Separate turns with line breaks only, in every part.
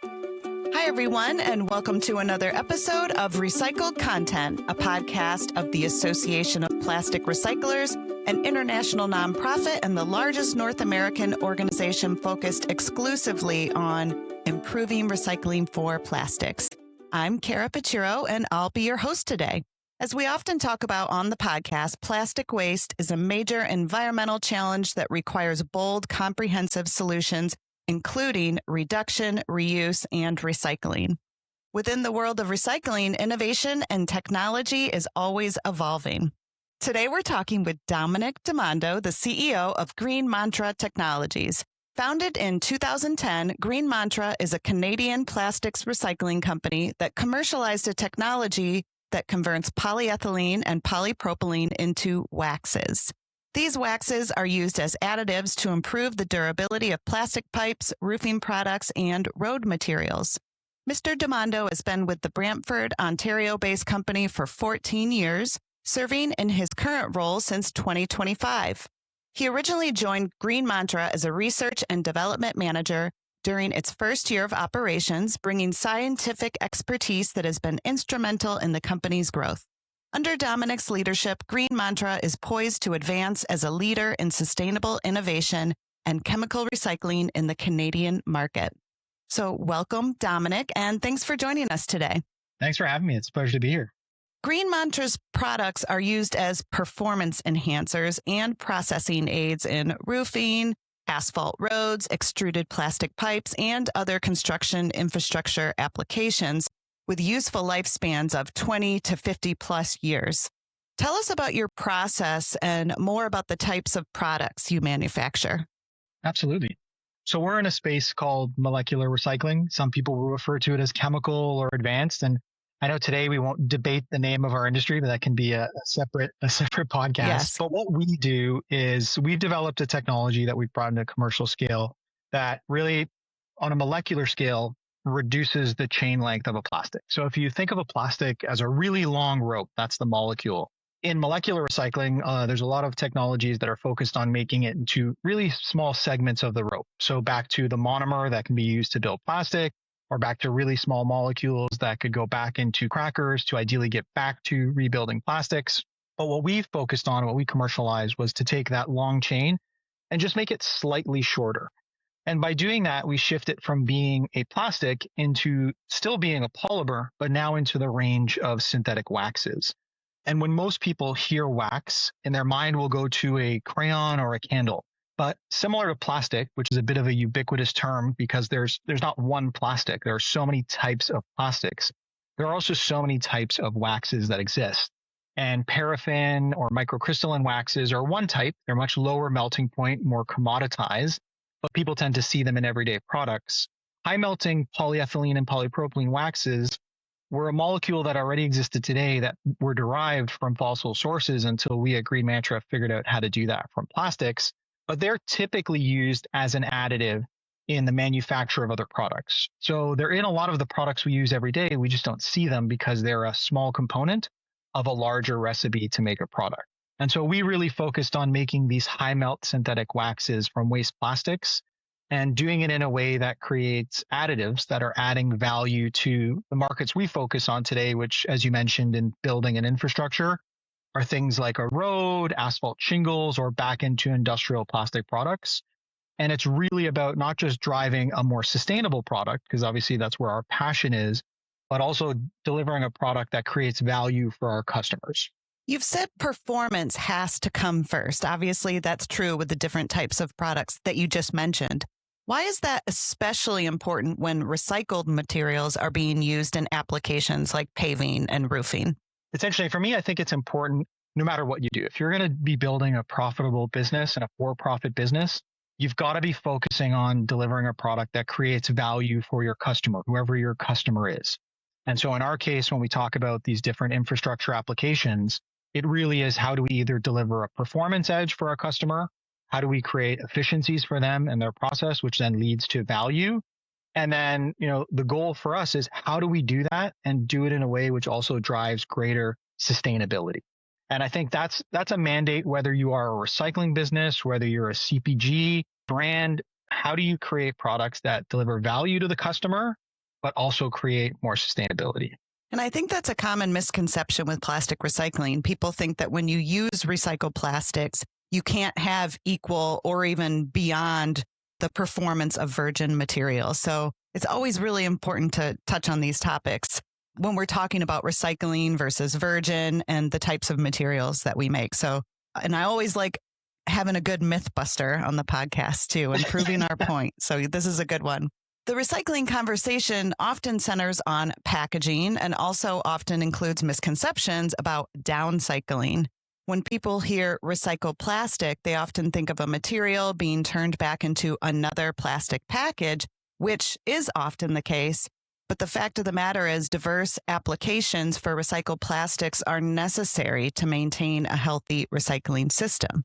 Hi, everyone, and welcome to another episode of Recycled Content, a podcast of the Association of Plastic Recyclers, an international nonprofit and the largest North American organization focused exclusively on improving recycling for plastics. I'm Kara Pochiro, and I'll be your host today. As we often talk about on the podcast, plastic waste is a major environmental challenge that requires bold, comprehensive solutions, including reduction, reuse, and recycling. Within the world of recycling, innovation and technology is always evolving. Today, we're talking with Domenic Di Mondo, the CEO of GreenMantra Technologies. Founded in 2010, GreenMantra is a Canadian plastics recycling company that commercialized a technology that converts polyethylene and polypropylene into waxes. These waxes are used as additives to improve the durability of plastic pipes, roofing products, and road materials. Mr. Di Mondo has been with the Brantford, Ontario-based company for 14 years, serving in his current role since 2025. He originally joined GreenMantra as a research and development manager during its first year of operations, bringing scientific expertise that has been instrumental in the company's growth. Under Domenic's leadership, GreenMantra is poised to advance as a leader in sustainable innovation and chemical recycling in the Canadian market. So welcome, Domenic, and thanks for joining us today.
Thanks for having me. It's a pleasure to be here.
GreenMantra's products are used as performance enhancers and processing aids in roofing, asphalt roads, extruded plastic pipes, and other construction infrastructure applications, with useful lifespans of 20 to 50 plus years. Tell us about your process and more about the types of products you manufacture.
Absolutely. So we're in a space called molecular recycling. Some people will refer to it as chemical or advanced. And I know today we won't debate the name of our industry, but that can be a separate podcast.
Yes.
But what we do is we've developed a technology that we've brought into commercial scale that really, on a molecular scale, reduces the chain length of a plastic. So if you think of a plastic as a really long rope, that's the molecule. In molecular recycling, there's a lot of technologies that are focused on making it into really small segments of the rope. So back to the monomer that can be used to build plastic, or back to really small molecules that could go back into crackers to ideally get back to rebuilding plastics. But what we focused on, what we commercialized, was to take that long chain and just make it slightly shorter. And by doing that, we shift it from being a plastic into still being a polymer, but now into the range of synthetic waxes. And when most people hear wax, in their mind will go to a crayon or a candle. But similar to plastic, which is a bit of a ubiquitous term because there's not one plastic. There are so many types of plastics. There are also so many types of waxes that exist. And paraffin or microcrystalline waxes are one type. They're much lower melting point, more commoditized, but people tend to see them in everyday products. High melting polyethylene and polypropylene waxes were a molecule that already existed today that were derived from fossil sources until we at GreenMantra figured out how to do that from plastics. But they're typically used as an additive in the manufacture of other products. So they're in a lot of the products we use every day. We just don't see them because they're a small component of a larger recipe to make a product. And so we really focused on making these high melt synthetic waxes from waste plastics and doing it in a way that creates additives that are adding value to the markets we focus on today, which, as you mentioned, in building and infrastructure, are things like a road, asphalt shingles, or back into industrial plastic products. And it's really about not just driving a more sustainable product, because obviously that's where our passion is, but also delivering a product that creates value for our customers.
You've said performance has to come first. Obviously, that's true with the different types of products that you just mentioned. Why is that especially important when recycled materials are being used in applications like paving and roofing?
Essentially, for me, I think it's important no matter what you do. If you're going to be building a profitable business and a for-profit business, you've got to be focusing on delivering a product that creates value for your customer, whoever your customer is. And so in our case, when we talk about these different infrastructure applications, it really is how do we either deliver a performance edge for our customer? How do we create efficiencies for them and their process, which then leads to value? And then, the goal for us is how do we do that and do it in a way which also drives greater sustainability? And I think that's a mandate, whether you are a recycling business, whether you're a CPG brand, how do you create products that deliver value to the customer but also create more sustainability.
And I think that's a common misconception with plastic recycling. People think that when you use recycled plastics, you can't have equal or even beyond the performance of virgin material. So it's always really important to touch on these topics when we're talking about recycling versus virgin and the types of materials that we make. So, and I always like having a good myth buster on the podcast too, and proving our point. So this is a good one. The recycling conversation often centers on packaging and also often includes misconceptions about downcycling. When people hear recycled plastic, they often think of a material being turned back into another plastic package, which is often the case. But the fact of the matter is diverse applications for recycled plastics are necessary to maintain a healthy recycling system.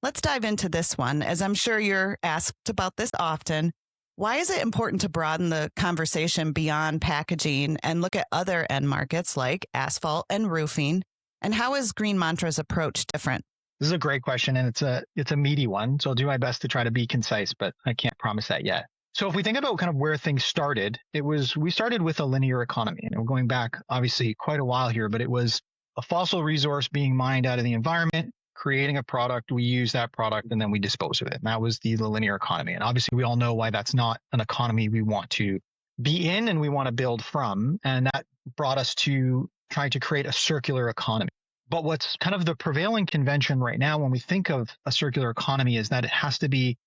Let's dive into this one, as I'm sure you're asked about this often. Why is it important to broaden the conversation beyond packaging and look at other end markets like asphalt and roofing? And how is GreenMantra's approach different?
This is a great question, and it's a meaty one. So I'll do my best to try to be concise, but I can't promise that yet. So if we think about kind of where things started, we started with a linear economy. And we're going back, obviously, quite a while here, but it was a fossil resource being mined out of the environment, creating a product, we use that product, and then we dispose of it. And that was the linear economy. And obviously, we all know why that's not an economy we want to be in and we want to build from. And that brought us to trying to create a circular economy. But what's kind of the prevailing convention right now when we think of a circular economy is that it has to be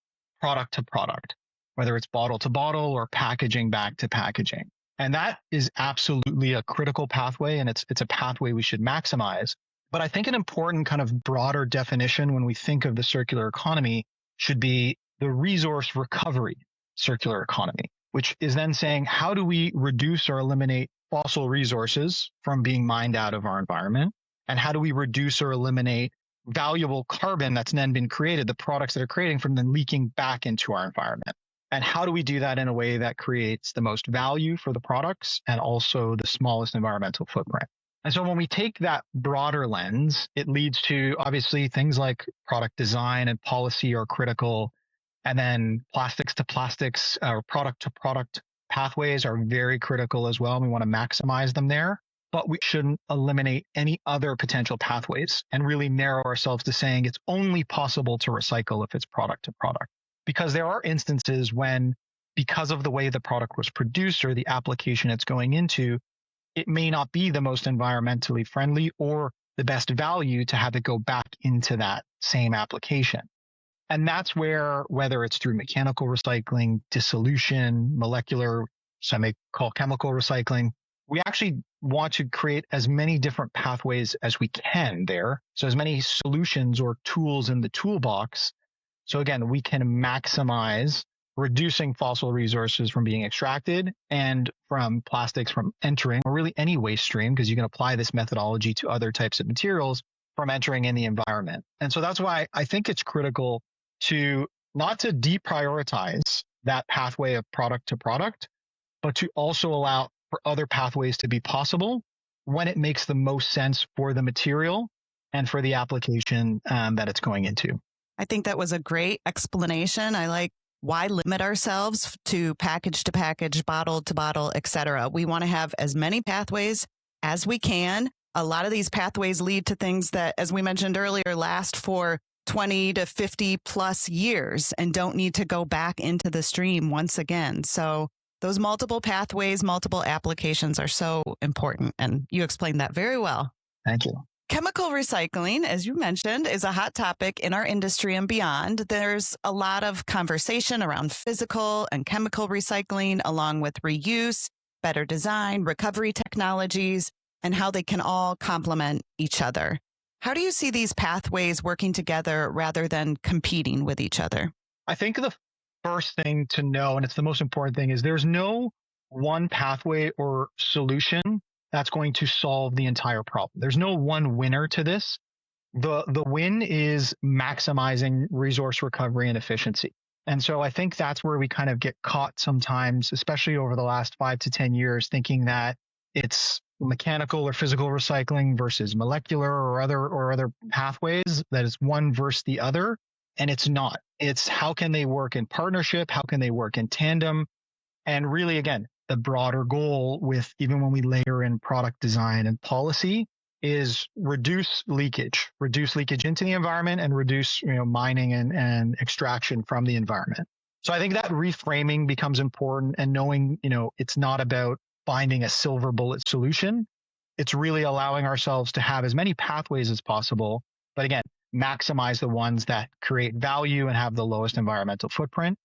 product to product, whether it's bottle to bottle or packaging back to packaging. And that is absolutely a critical pathway, and it's a pathway we should maximize. But I think an important kind of broader definition when we think of the circular economy should be the resource recovery circular economy, which is then saying, how do we reduce or eliminate fossil resources from being mined out of our environment? And how do we reduce or eliminate valuable carbon that's then been created, the products that are creating from then leaking back into our environment? And how do we do that in a way that creates the most value for the products and also the smallest environmental footprint? And so when we take that broader lens, it leads to obviously things like product design and policy are critical. And then plastics to plastics or product to product pathways are very critical as well. We want to maximize them there, but we shouldn't eliminate any other potential pathways and really narrow ourselves to saying it's only possible to recycle if it's product to product. Because there are instances when, because of the way the product was produced or the application it's going into, it may not be the most environmentally friendly or the best value to have it go back into that same application. And that's where, whether it's through mechanical recycling, dissolution, molecular, some may call chemical recycling, we actually want to create as many different pathways as we can there. So as many solutions or tools in the toolbox. So again, we can maximize reducing fossil resources from being extracted and from plastics from entering, or really any waste stream, because you can apply this methodology to other types of materials from entering in the environment. And so that's why I think it's critical to not to deprioritize that pathway of product to product, but to also allow for other pathways to be possible when it makes the most sense for the material and for the application that it's going into.
I think that was a great explanation. I like why limit ourselves to package, bottle to bottle, et cetera. We want to have as many pathways as we can. A lot of these pathways lead to things that, as we mentioned earlier, last for 20 to 50 plus years and don't need to go back into the stream once again. So those multiple pathways, multiple applications are so important. And you explained that very well.
Thank you.
Chemical recycling, as you mentioned, is a hot topic in our industry and beyond. There's a lot of conversation around physical and chemical recycling, along with reuse, better design, recovery technologies, and how they can all complement each other. How do you see these pathways working together rather than competing with each other?
I think the first thing to know, and it's the most important thing, is there's no one pathway or solution that's going to solve the entire problem. There's no one winner to this. The win is maximizing resource recovery and efficiency. And so I think that's where we kind of get caught sometimes, especially over the last 5 to 10 years, thinking that it's mechanical or physical recycling versus molecular or other pathways, that it's one versus the other. And it's not. It's how can they work in partnership? How can they work in tandem? And really, again, the broader goal with even when we layer in product design and policy is reduce leakage into the environment and reduce, mining and extraction from the environment. So I think that reframing becomes important, and knowing, it's not about finding a silver bullet solution. It's really allowing ourselves to have as many pathways as possible, but again, maximize the ones that create value and have the lowest environmental footprint.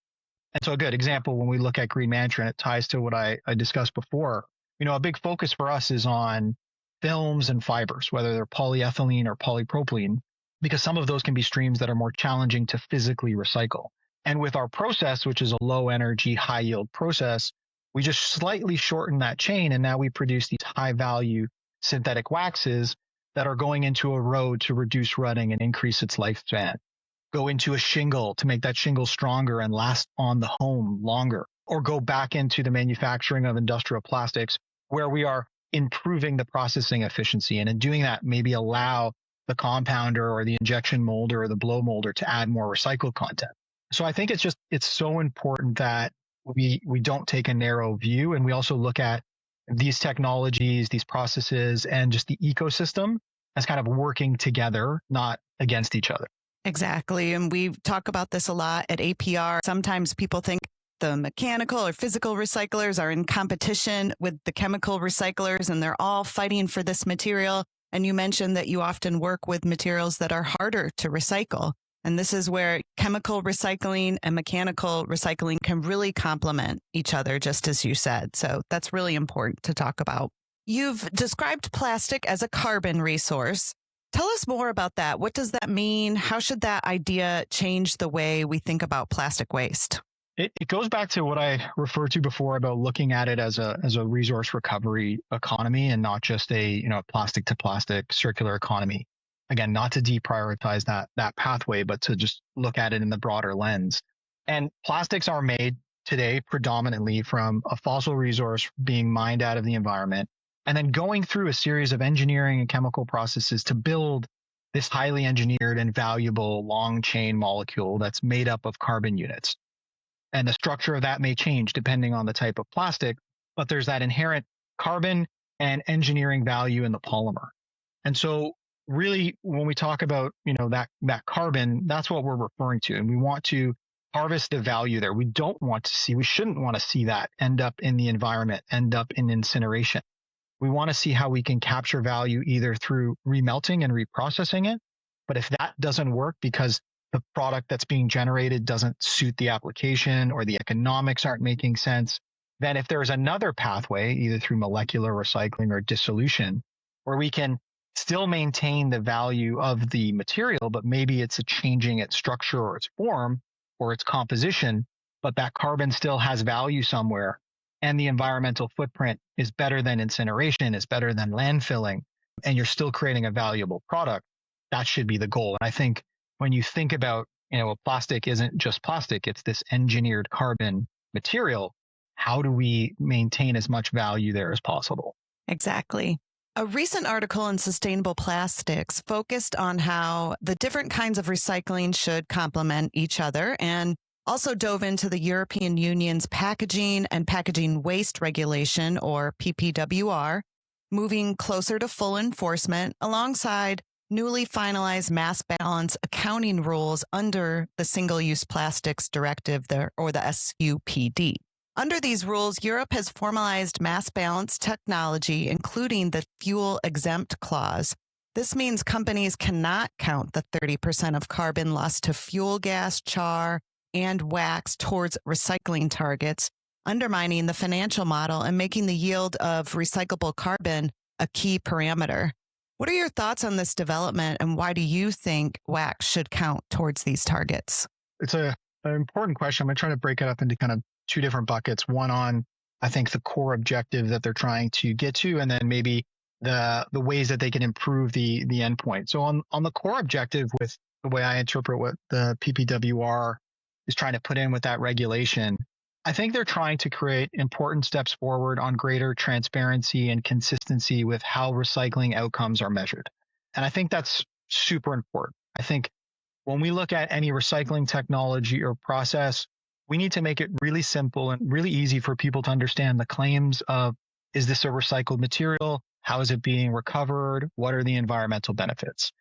And so a good example, when we look at GreenMantra, and it ties to what I discussed before, a big focus for us is on films and fibers, whether they're polyethylene or polypropylene, because some of those can be streams that are more challenging to physically recycle. And with our process, which is a low energy, high yield process, we just slightly shorten that chain. And now we produce these high value synthetic waxes that are going into a road to reduce rutting and increase its lifespan. Go into a shingle to make that shingle stronger and last on the home longer, or go back into the manufacturing of industrial plastics where we are improving the processing efficiency. And in doing that, maybe allow the compounder or the injection molder or the blow molder to add more recycled content. So I think it's so important that we don't take a narrow view, and we also look at these technologies, these processes, and just the ecosystem as kind of working together, not against each other.
Exactly. And we talk about this a lot at APR. Sometimes people think the mechanical or physical recyclers are in competition with the chemical recyclers, and they're all fighting for this material. And you mentioned that you often work with materials that are harder to recycle. And this is where chemical recycling and mechanical recycling can really complement each other, just as you said. So that's really important to talk about. You've described plastic as a carbon resource. Tell us more about that. What does that mean? How should that idea change the way we think about plastic waste?
It goes back to what I referred to before about looking at it as a resource recovery economy, and not just a plastic to plastic circular economy. Again, not to deprioritize that pathway, but to just look at it in the broader lens. And plastics are made today predominantly from a fossil resource being mined out of the environment, and then going through a series of engineering and chemical processes to build this highly engineered and valuable long chain molecule that's made up of carbon units. And the structure of that may change depending on the type of plastic, but there's that inherent carbon and engineering value in the polymer. And so really, when we talk about, that carbon, that's what we're referring to. And we want to harvest the value there. We shouldn't want to see that end up in the environment, end up in incineration. We want to see how we can capture value either through remelting and reprocessing it. But if that doesn't work because the product that's being generated doesn't suit the application or the economics aren't making sense, then if there's another pathway, either through molecular recycling or dissolution, where we can still maintain the value of the material, but maybe it's a changing its structure or its form or its composition, but that carbon still has value somewhere, and the environmental footprint is better than incineration, is better than landfilling, and you're still creating a valuable product, that should be the goal. And I think when you think about, a plastic isn't just plastic, it's this engineered carbon material. How do we maintain as much value there as possible?
Exactly. A recent article in Sustainable Plastics focused on how the different kinds of recycling should complement each other, and also dove into the European Union's packaging and packaging waste regulation, or PPWR, moving closer to full enforcement alongside newly finalized mass balance accounting rules under the Single-Use Plastics Directive, or the SUPD. Under these rules, Europe has formalized mass balance technology, including the fuel exempt clause. This means companies cannot count the 30% of carbon lost to fuel gas, char, and wax towards recycling targets, undermining the financial model and making the yield of recyclable carbon a key parameter. What are your thoughts on this development, and why do you think wax should count towards these targets?
It's an important question. I'm going to try to break it up into kind of two different buckets. One on, I think, the core objective that they're trying to get to, and then maybe the ways that they can improve the endpoint. So on the core objective, with the way I interpret what the PPWR is trying to put in with that regulation, I think they're trying to create important steps forward on greater transparency and consistency with how recycling outcomes are measured. And I think that's super important. I think when we look at any recycling technology or process, we need to make it really simple and really easy for people to understand the claims of, is this a recycled material? How is it being recovered? What are the environmental benefits?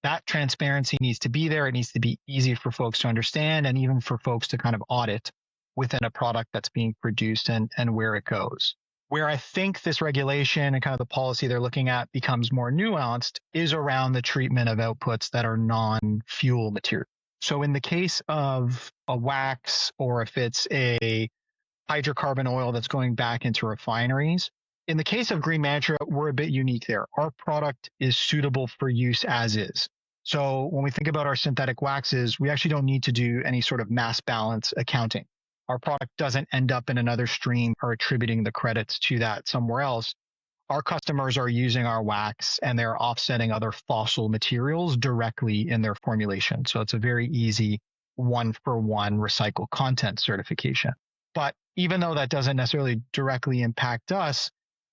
That transparency needs to be there. It needs to be easy for folks to understand and even for folks to kind of audit within a product that's being produced and where it goes. Where I think this regulation and kind of the policy they're looking at becomes more nuanced is around the treatment of outputs that are non-fuel material. So in the case of a wax, or if it's a hydrocarbon oil that's going back into refineries, in the case of GreenMantra, we're a bit unique there. Our product is suitable for use as is. So when we think about our synthetic waxes, we actually don't need to do any sort of mass balance accounting. Our product doesn't end up in another stream or attributing the credits to that somewhere else. Our customers are using our wax and they're offsetting other fossil materials directly in their formulation. So it's a very easy one-for-one recycled content certification. But even though that doesn't necessarily directly impact us,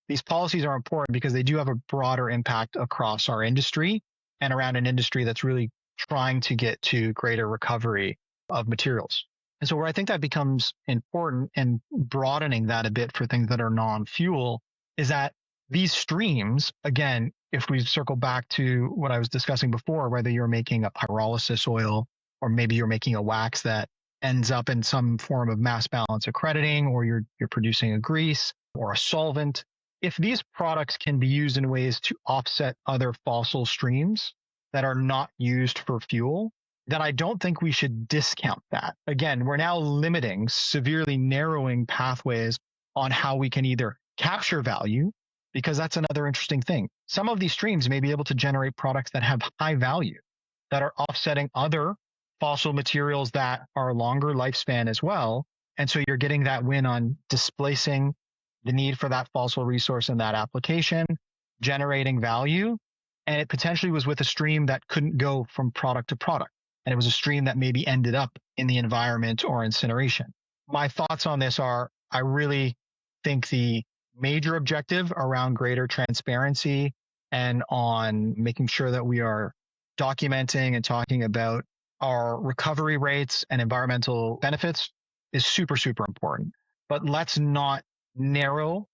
these policies are important because they do have a broader impact across our industry and around an industry that's really trying to get to greater recovery of materials. And so where I think that becomes important and broadening that a bit for things that are non-fuel is that these streams, again, if we circle back to what I was discussing before, whether you're making a pyrolysis oil or maybe you're making a wax that ends up in some form of mass balance accrediting, or you're producing a grease or a solvent, if these products can be used in ways to offset other fossil streams that are not used for fuel, then I don't think we should discount that. Again, we're now limiting, severely narrowing pathways on how we can either capture value, because that's another interesting thing. Some of these streams may be able to generate products that have high value, that are offsetting other fossil materials that are longer lifespan as well. And so you're getting that win on displacing the need for that fossil resource in that application, generating value. And it potentially was with a stream that couldn't go from product to product. And it was a stream that maybe ended up in the environment or incineration. My thoughts on this are, I really think the major objective around greater transparency and on making sure that we are documenting and talking about our recovery rates and environmental benefits is super, super important. But let's not narrow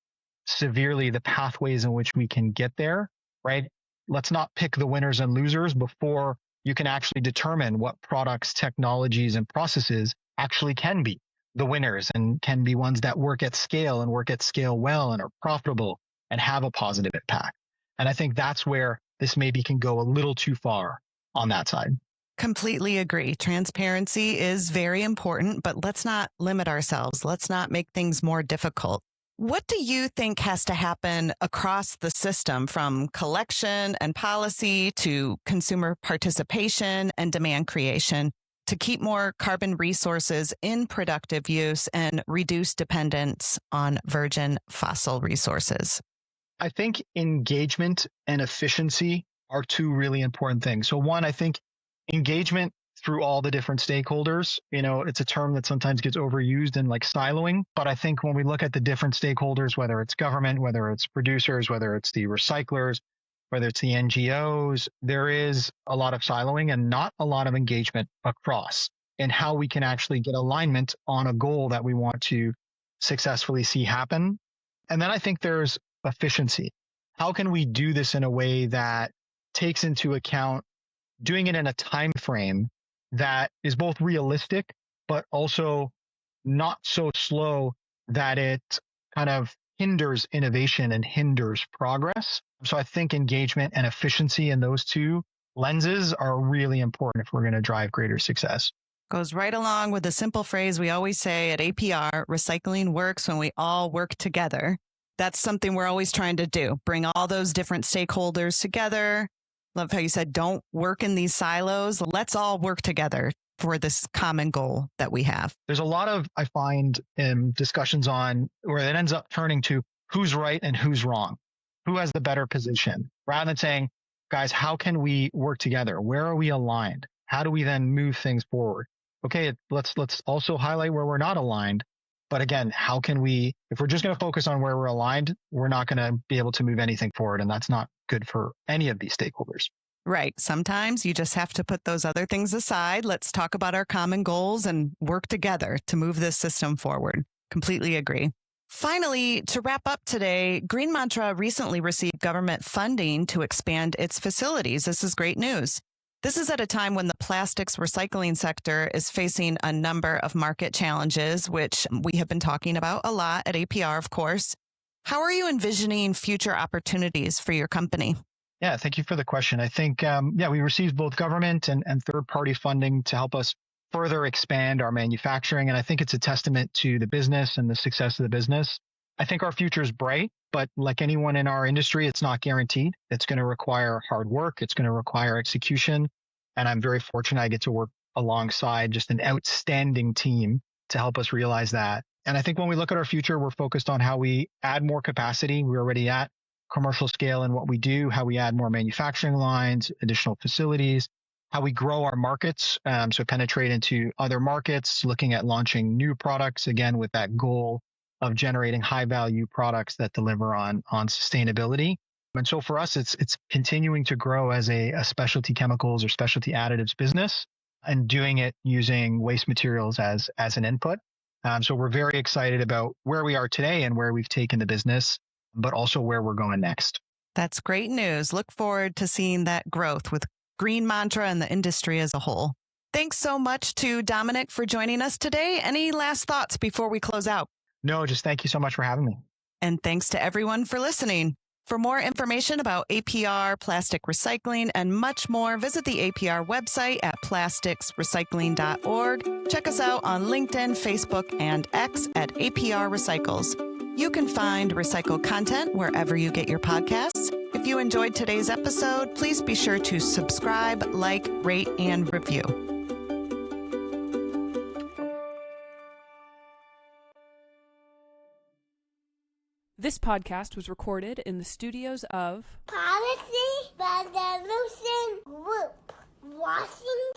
severely the pathways in which we can get there, right? Let's not pick the winners and losers before you can actually determine what products, technologies, and processes actually can be the winners and can be ones that work at scale and work at scale well and are profitable and have a positive impact. And I think that's where this maybe can go a little too far on that side.
Completely agree. Transparency is very important, but let's not limit ourselves. Let's not make things more difficult. What do you think has to happen across the system, from collection and policy to consumer participation and demand creation, to keep more carbon resources in productive use and reduce dependence on virgin fossil resources?
I think engagement and efficiency are two really important things. So one, I think engagement through all the different stakeholders, it's a term that sometimes gets overused in like siloing. But I think when we look at the different stakeholders, whether it's government, whether it's producers, whether it's the recyclers, whether it's the NGOs, there is a lot of siloing and not a lot of engagement across in how we can actually get alignment on a goal that we want to successfully see happen. And then I think there's efficiency. How can we do this in a way that takes into account doing it in a time frame that is both realistic, but also not so slow that it kind of hinders innovation and hinders progress. So I think engagement and efficiency in those two lenses are really important if we're going to drive greater success.
Goes right along with the simple phrase we always say at APR, recycling works when we all work together. That's something we're always trying to do. Bring all those different stakeholders together. Love how you said, don't work in these silos. Let's all work together for this common goal that we have.
There's a lot of, I find, discussions on where it ends up turning to who's right and who's wrong, who has the better position, rather than saying, guys, how can we work together? Where are we aligned? How do we then move things forward? Okay, let's also highlight where we're not aligned. But again, how can we, if we're just going to focus on where we're aligned, we're not going to be able to move anything forward. And that's not good for any of these stakeholders.
Right. Sometimes you just have to put those other things aside. Let's talk about our common goals and work together to move this system forward. Completely agree. Finally, to wrap up today, GreenMantra recently received government funding to expand its facilities. This is great news. This is at a time when the plastics recycling sector is facing a number of market challenges, which we have been talking about a lot at APR, of course. How are you envisioning future opportunities for your company?
Yeah, thank you for the question. I think, we received both government and third-party funding to help us further expand our manufacturing. And I think it's a testament to the business and the success of the business. I think our future is bright, but like anyone in our industry, it's not guaranteed. It's going to require hard work. It's going to require execution. And I'm very fortunate I get to work alongside just an outstanding team to help us realize that. And I think when we look at our future, we're focused on how we add more capacity. We're already at commercial scale in what we do, how we add more manufacturing lines, additional facilities, how we grow our markets, so penetrate into other markets, looking at launching new products, again, with that goal of generating high value products that deliver on sustainability. And so for us, it's continuing to grow as a specialty chemicals or specialty additives business and doing it using waste materials as an input. So we're very excited about where we are today and where we've taken the business, but also where we're going next.
That's great news. Look forward to seeing that growth with GreenMantra and the industry as a whole. Thanks so much to Domenic for joining us today. Any last thoughts before we close out?
No, just thank you so much for having me.
And thanks to everyone for listening. For more information about APR, plastic recycling, and much more, visit the APR website at plasticsrecycling.org. Check us out on LinkedIn, Facebook, and X at APR Recycles. You can find recycled content wherever you get your podcasts. If you enjoyed today's episode, please be sure to subscribe, like, rate, and review.
This podcast was recorded in the studios of
Policy Resolution Group, Washington.